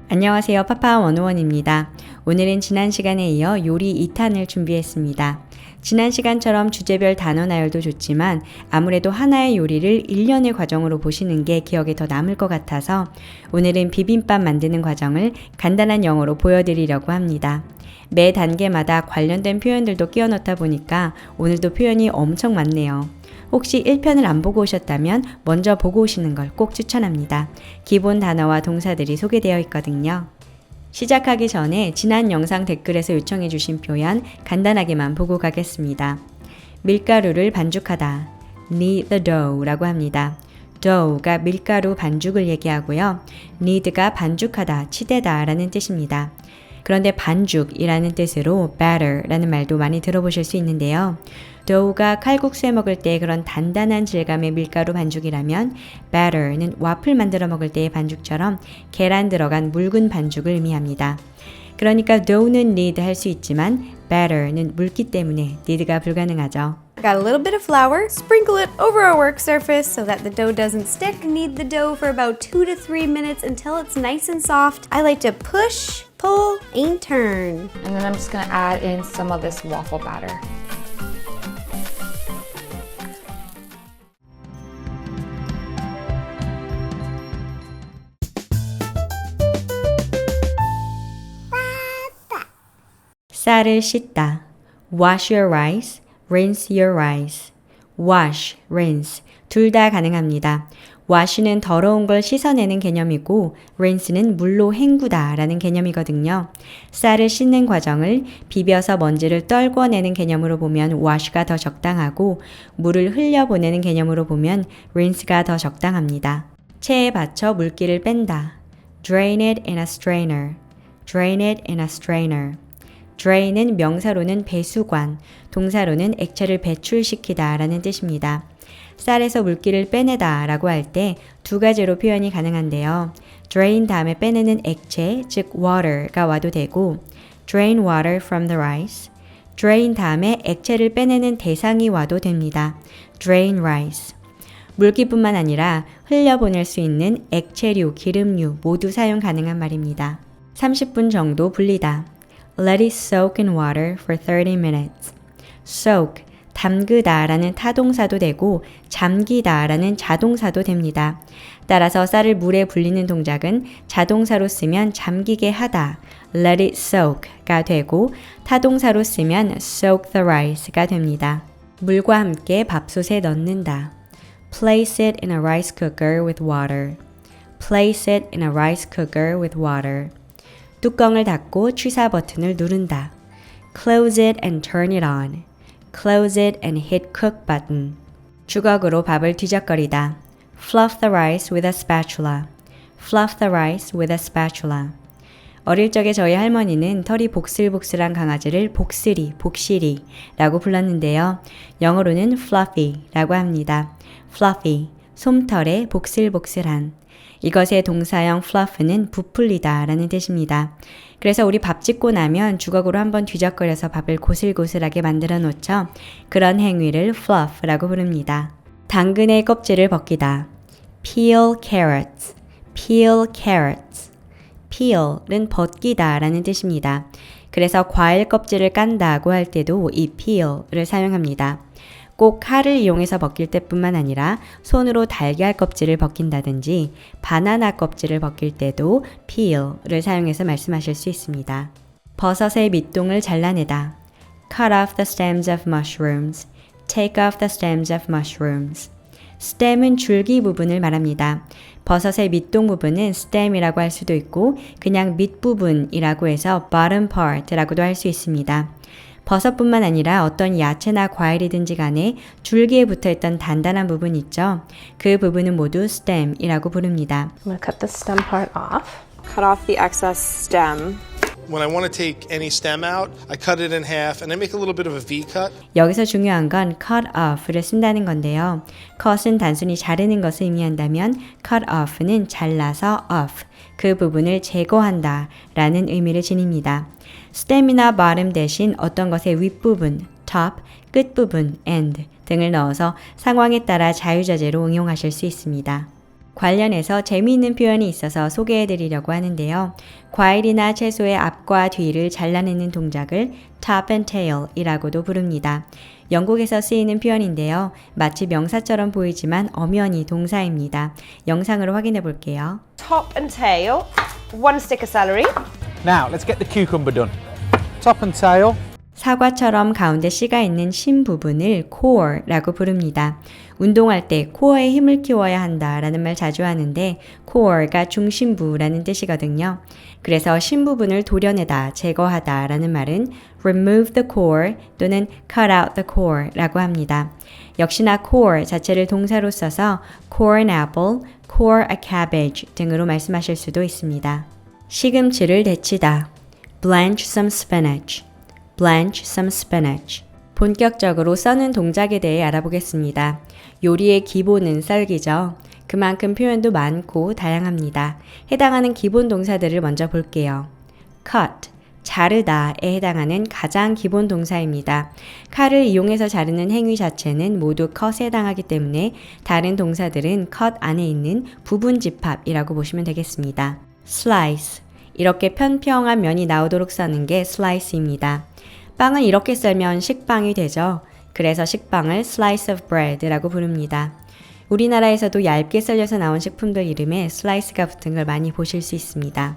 안녕하세요. 파파101입니다. 오늘은 지난 시간에 이어 요리 2탄을 준비했습니다. 지난 시간처럼 주제별 단어 나열도 좋지만 아무래도 하나의 요리를 1년의 과정으로 보시는 게 기억에 더 남을 것 같아서 오늘은 비빔밥 만드는 과정을 간단한 영어로 보여드리려고 합니다. 매 단계마다 관련된 표현들도 끼워 넣다 보니까 오늘도 표현이 엄청 많네요. 혹시 1편을 안 보고 오셨다면 먼저 보고 오시는 걸 꼭 추천합니다. 기본 단어와 동사들이 소개되어 있거든요. 시작하기 전에 지난 영상 댓글에서 요청해 주신 표현 간단하게만 보고 가겠습니다. 밀가루를 반죽하다. knead the dough 라고 합니다. dough가 밀가루 반죽을 얘기하고요. knead가 반죽하다, 치대다 라는 뜻입니다. 그런데 반죽이라는 뜻으로 batter라는 말도 많이 들어보실 수 있는데요. dough가 칼국수에 먹을 때 그런 단단한 질감의 밀가루 반죽이라면 batter는 와플 만들어 먹을 때의 반죽처럼 계란 들어간 묽은 반죽을 의미합니다. 그러니까 dough는 knead 할 수 있지만 batter는 묽기 때문에 knead가 불가능하죠. Got a little bit of flour, sprinkle it over our work surface so that the dough doesn't stick. Knead the dough for about 2 to 3 minutes until it's nice and soft. I like to push, pull, and turn. And then I'm just gonna add in some of this waffle batter. 쌀을 씻다. Wash your rice, rinse your rice. Wash, rinse 둘 다 가능합니다. wash는 더러운 걸 씻어내는 개념이고 rinse는 물로 헹구다 라는 개념이거든요. 쌀을 씻는 과정을 비벼서 먼지를 떨궈내는 개념으로 보면 wash가 더 적당하고 물을 흘려보내는 개념으로 보면 rinse가 더 적당합니다. 체에 받쳐 물기를 뺀다. Drain it in a strainer. Drain it in a strainer. drain은 명사로는 배수관, 동사로는 액체를 배출시키다 라는 뜻입니다. 쌀에서 물기를 빼내다 라고 할 때 두 가지로 표현이 가능한데요. drain 다음에 빼내는 액체, 즉 water가 와도 되고 drain water from the rice, drain 다음에 액체를 빼내는 대상이 와도 됩니다. drain rice. 물기뿐만 아니라 흘려보낼 수 있는 액체류, 기름류 모두 사용 가능한 말입니다. 30분 정도 불리다. Let it soak in water for 30 minutes. soak, 담그다 라는 타동사도 되고 잠기다 라는 자동사도 됩니다. 따라서 쌀을 물에 불리는 동작은 자동사로 쓰면 잠기게 하다, let it soak가 되고 타동사로 쓰면 soak the rice가 됩니다. 물과 함께 밥솥에 넣는다. Place it in a rice cooker with water. Place it in a rice cooker with water. 뚜껑을 닫고 취사 버튼을 누른다. Close it and turn it on. Close it and hit cook button. 주걱으로 밥을 뒤적거리다. Fluff the rice with a spatula. Fluff the rice with a spatula. 어릴 적에 저희 할머니는 털이 복슬복슬한 강아지를 복슬이, 복실이라고 불렀는데요. 영어로는 fluffy라고 합니다. fluffy, 솜털에 복슬복슬한. 이것의 동사형 fluff는 부풀리다 라는 뜻입니다. 그래서 우리 밥 짓고 나면 주걱으로 한번 뒤적거려서 밥을 고슬고슬하게 만들어 놓죠. 그런 행위를 fluff라고 부릅니다. 당근의 껍질을 벗기다. Peel carrots. Peel carrots. peel은 벗기다 라는 뜻입니다. 그래서 과일 껍질을 깐다고 할 때도 이 peel을 사용합니다. 꼭 칼을 이용해서 벗길 때뿐만 아니라 손으로 달걀 껍질을 벗긴다든지 바나나 껍질을 벗길 때도 peel을 사용해서 말씀하실 수 있습니다. 버섯의 밑동을 잘라내다. Cut off the stems of mushrooms. Take off the stems of mushrooms. stem은 줄기 부분을 말합니다. 버섯의 밑동 부분은 stem이라고 할 수도 있고 그냥 밑부분이라고 해서 bottom part라고도 할 수 있습니다. 버섯뿐만 아니라 어떤 야채나 과일이든지 간에 줄기에 붙어있던 단단한 부분 있죠. 그 부분은 모두 stem이라고 부릅니다. I'm gonna cut the stem part off. Cut off the excess stem. When I want to take any stem out, I cut it in half and I make a little bit of a V cut. 여기서 중요한 건 cut off를 쓴다는 건데요. cut은 단순히 자르는 것을 의미한다면 cut off는 잘라서 off, 그 부분을 제거한다 라는 의미를 지닙니다. stem이나 bottom 대신 어떤 것의 윗부분, top, 끝부분, end 등을 넣어서 상황에 따라 자유자재로 응용하실 수 있습니다. 관련해서 재미있는 표현이 있어서 소개해 드리려고 하는데요. 과일이나 채소의 앞과 뒤를 잘라내는 동작을 top and tail 이라고도 부릅니다. 영국에서 쓰이는 표현인데요. 마치 명사처럼 보이지만 엄연히 동사입니다. 영상으로 확인해 볼게요. Top and tail, 1 stick of celery. Now, let's get the cucumber done. Top and tail. 사과처럼 가운데 씨가 있는 심 부분을 core라고 부릅니다. 운동할 때 코어에 힘을 키워야 한다라는 말 자주 하는데 core가 중심부라는 뜻이거든요. 그래서 심 부분을 도려내다, 제거하다라는 말은 remove the core 또는 cut out the core라고 합니다. 역시나 core 자체를 동사로 써서 core an apple, core a cabbage 등으로 말씀하실 수도 있습니다. 시금치를 데치다, blanch some spinach. blanch some spinach. 본격적으로 써는 동작에 대해 알아보겠습니다. 요리의 기본은 썰기죠. 그만큼 표현도 많고 다양합니다. 해당하는 기본 동사들을 먼저 볼게요. cut, 자르다에 해당하는 가장 기본 동사입니다. 칼을 이용해서 자르는 행위 자체는 모두 cut에 해당하기 때문에 다른 동사들은 cut 안에 있는 부분 집합이라고 보시면 되겠습니다. slice, 이렇게 편평한 면이 나오도록 써는 게 slice입니다. 빵은 이렇게 썰면 식빵이 되죠. 그래서 식빵을 slice of bread라고 부릅니다. 우리나라에서도 얇게 썰려서 나온 식품들 이름에 slice가 붙은 걸 많이 보실 수 있습니다.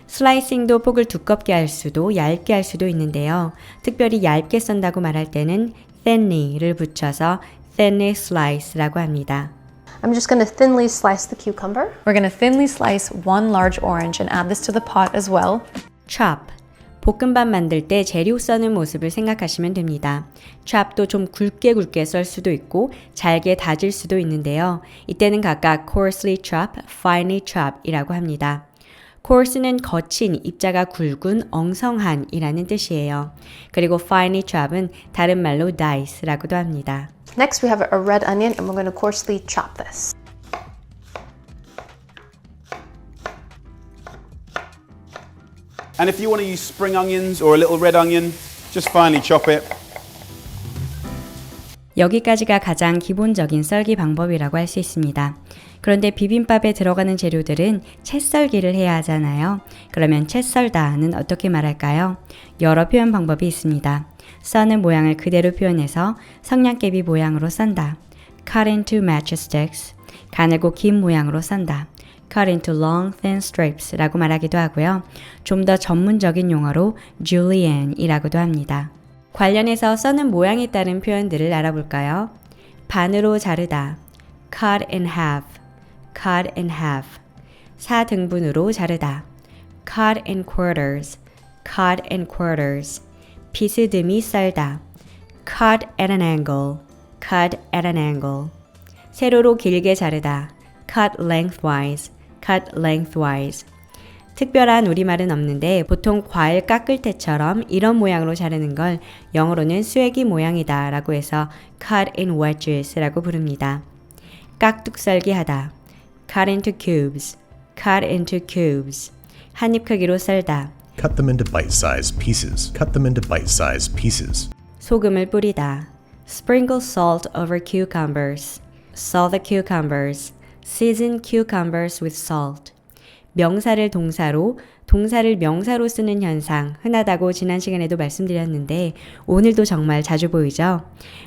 슬라이싱도 폭을 두껍게 할 수도 얇게 할 수도 있는데요. 특별히 얇게 썬다고 말할 때는 thinly를 붙여서 thinly slice라고 합니다. I'm just going to thinly slice the cucumber. We're going to thinly slice 1 large orange and add this to the pot as well. chop, 볶음밥 만들 때 재료 써는 모습을 생각하시면 됩니다. chop도 좀 굵게 썰 수도 있고 잘게 다질 수도 있는데요. 이때는 각각 coarsely chop, finely chop 이라고 합니다. coarse는 거친, 입자가 굵은, 엉성한 이라는 뜻이에요. 그리고 finely chop은 다른 말로 dice라고도 합니다. Next, we have a red onion, and we're going to coarsely chop this. And if you want to use spring onions or a little red onion, just finely chop it. 여기까지가 가장 기본적인 썰기 방법이라고 할 수 있습니다. 그런데 비빔밥에 들어가는 재료들은 채 썰기를 해야 하잖아요. 그러면 채 썰다는 어떻게 말할까요? 여러 표현 방법이 있습니다. 써는 모양을 그대로 표현해서 성냥개비 모양으로 썬다. cut into matchsticks, 가늘고 긴 모양으로 썬다. cut into long thin strips 라고 말하기도 하고요. 좀 더 전문적인 용어로 julienne이라고도 합니다. 관련해서 써는 모양에 따른 표현들을 알아볼까요? 반으로 자르다, cut in half, cut in half. 4등분으로 자르다, cut in quarters, cut in quarters. 비스듬히 썰다, cut at an angle, cut at an angle. 세로로 길게 자르다, cut lengthwise, cut lengthwise. 특별한 우리말은 없는데 보통 과일 깎을 때처럼 이런 모양으로 자르는 걸 영어로는 쇠기 모양이다 라고 해서 cut in wedges 라고 부릅니다. 깍둑썰기 하다, cut into cubes, cut into cubes. 한입 크기로 썰다, Cut them into bite-sized pieces. Cut them into bite-sized pieces. 소금을 뿌리다, sprinkle salt over cucumbers, salt the cucumbers, season cucumbers with salt. 명사를 동사로, 동사를 명사로 쓰는 현상 흔하다고 지난 시간에도 말씀드렸는데 오늘도 정말 자주 보이죠?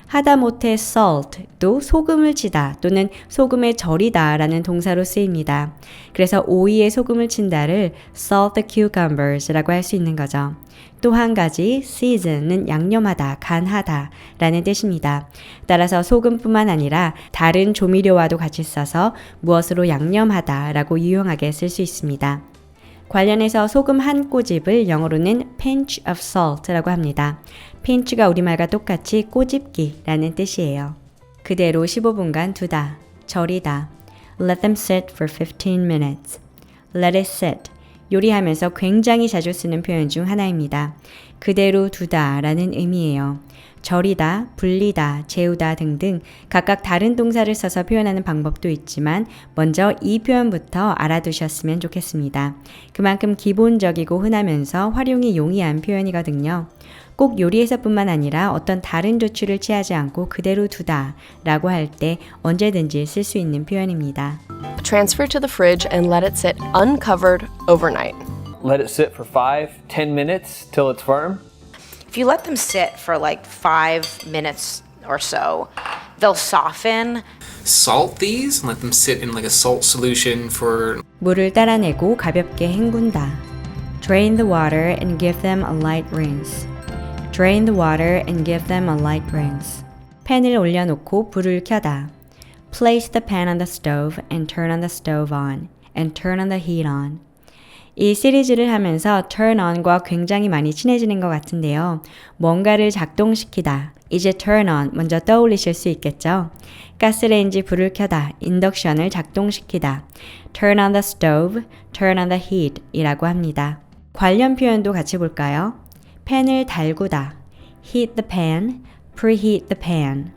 하다못해 salt도 소금을 치다 또는 소금에 절이다 라는 동사로 쓰입니다. 그래서 오이에 소금을 친다를 salt the cucumbers 라고 할 수 있는 거죠. 또 한 가지 season은 양념하다, 간하다 라는 뜻입니다. 따라서 소금뿐만 아니라 다른 조미료와도 같이 써서 무엇으로 양념하다 라고 유용하게 쓸 수 있습니다. 관련해서 소금 한 꼬집을 영어로는 pinch of salt 라고 합니다. pinch가 우리말과 똑같이 꼬집기 라는 뜻이에요. 그대로 15분간 두다, 절이다. Let them sit for 15 minutes. Let it sit. 요리하면서 굉장히 자주 쓰는 표현 중 하나입니다. 그대로 두다 라는 의미예요. 절이다, 불리다, 재우다 등등 각각 다른 동사를 써서 표현하는 방법도 있지만 먼저 이 표현부터 알아두셨으면 좋겠습니다. 그만큼 기본적이고 흔하면서 활용이 용이한 표현이거든요. 꼭 요리에서뿐만 아니라 어떤 다른 조치를 취하지 않고 그대로 두다 라고 할 때 언제든지 쓸 수 있는 표현입니다. Transfer to the fridge and let it sit uncovered overnight. Let it sit for 5-10 minutes till it's firm. If you let them sit for like 5 minutes or so, they'll soften. Salt these and let them sit in like a salt solution for. 물을 따라내고 가볍게 헹군다. Drain the water and give them a light rinse. Drain the water and give them a light rinse. 팬을 올려놓고 불을 켜다. Place the pan on the stove and turn on the stove on. And turn on the heat on. 이 시리즈를 하면서 turn on과 굉장히 많이 친해지는 것 같은데요. 뭔가를 작동시키다. 이제 turn on 먼저 떠올리실 수 있겠죠? 가스레인지 불을 켜다. 인덕션을 작동시키다. Turn on the stove, turn on the heat 이라고 합니다. 관련 표현도 같이 볼까요? 팬을 달구다. Heat the pan, preheat the pan.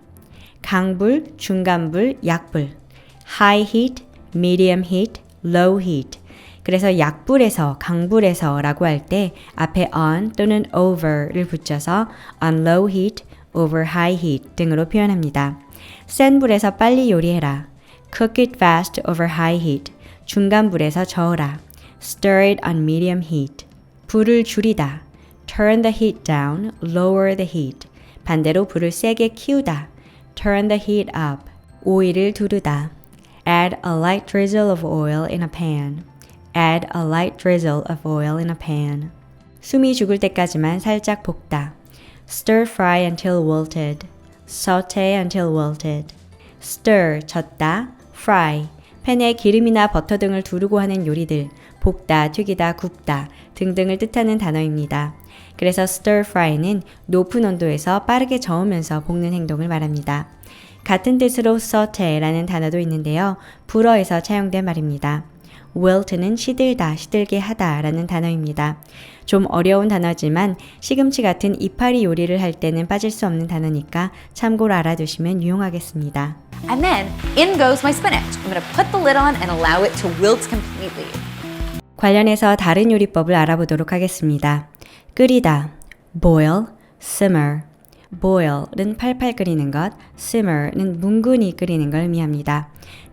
강불, 중간불, 약불. High heat, medium heat, low heat. 그래서 약불에서, 강불에서 라고 할 때 앞에 on 또는 over를 붙여서 on low heat, over high heat 등으로 표현합니다. 센 불에서 빨리 요리해라. Cook it fast over high heat. 중간 불에서 저으라. Stir it on medium heat. 불을 줄이다. Turn the heat down, lower the heat. 반대로 불을 세게 키우다. Turn the heat up. 오일을 두르다. Add a light drizzle of oil in a pan. Add a light drizzle of oil in a pan. 숨이 죽을 때까지만 살짝 볶다. Stir fry until wilted. Saute until wilted. Stir, 젓다. Fry, 팬에 기름이나 버터 등을 두르고 하는 요리들, 볶다, 튀기다, 굽다 등등을 뜻하는 단어입니다. 그래서 stir fry는 높은 온도에서 빠르게 저으면서 볶는 행동을 말합니다. 같은 뜻으로 saute라는 단어도 있는데요. 불어에서 차용된 말입니다. wilt는 시들다, 시들게 하다 라는 단어입니다. 좀 어려운 단어지만 시금치 같은 이파리 요리를 할 때는 빠질 수 없는 단어니까 참고로 알아두시면 유용하겠습니다. And then in goes my spinach. I'm going to put the lid on and allow it to wilt completely. 관련해서 다른 요리법을 알아보도록 하겠습니다. 끓이다, boil, simmer. boil은 팔팔 끓이는 것, simmer는 뭉근히 끓이는 걸 의미합니다.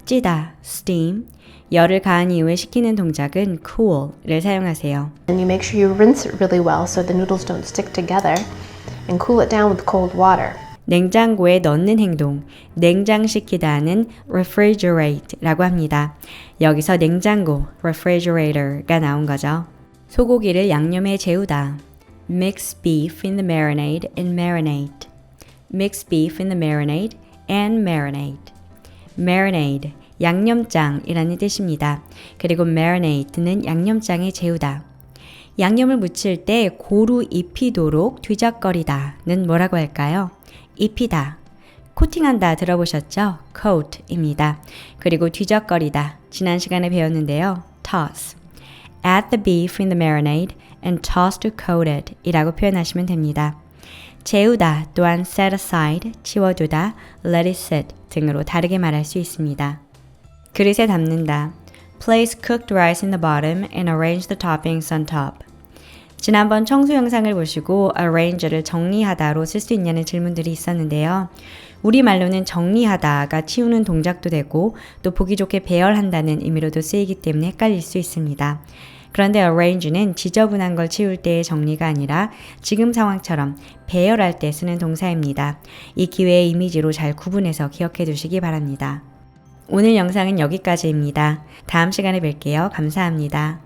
찌다, steam. 열을 가한 이후에 식히는 동작은 cool를 사용하세요. And you make sure you rinse it really well so the noodles don't stick together and cool it down with cold water. 냉장고에 넣는 행동, 냉장시키다는 refrigerate라고 합니다. 여기서 냉장고, refrigerator가 나온 거죠. 소고기를 양념에 재우다. Mix beef in the marinade and marinate. Mix beef in the marinade and marinate. Marinade, 양념장이라는 뜻입니다. 그리고 marinate는 양념장에 재우다. 양념을 묻힐 때 고루 입히도록 뒤적거리다는 뭐라고 할까요? 입히다. 코팅한다 들어보셨죠? coat입니다. 그리고 뒤적거리다. 지난 시간에 배웠는데요. toss. Add the beef in the marinade and toss to coat it 이라고 표현하시면 됩니다. 재우다 또한 set aside, 치워두다, let it sit 등으로 다르게 말할 수 있습니다. 그릇에 담는다. Place cooked rice in the bottom and arrange the toppings on top. 지난번 청소 영상을 보시고 arrange를 정리하다로 쓸 수 있냐는 질문들이 있었는데요. 우리말로는 정리하다가 치우는 동작도 되고 또 보기 좋게 배열한다는 의미로도 쓰이기 때문에 헷갈릴 수 있습니다. 그런데 arrange는 지저분한 걸 치울 때의 정리가 아니라 지금 상황처럼 배열할 때 쓰는 동사입니다. 이 기회의 이미지로 잘 구분해서 기억해 두시기 바랍니다. 오늘 영상은 여기까지입니다. 다음 시간에 뵐게요. 감사합니다.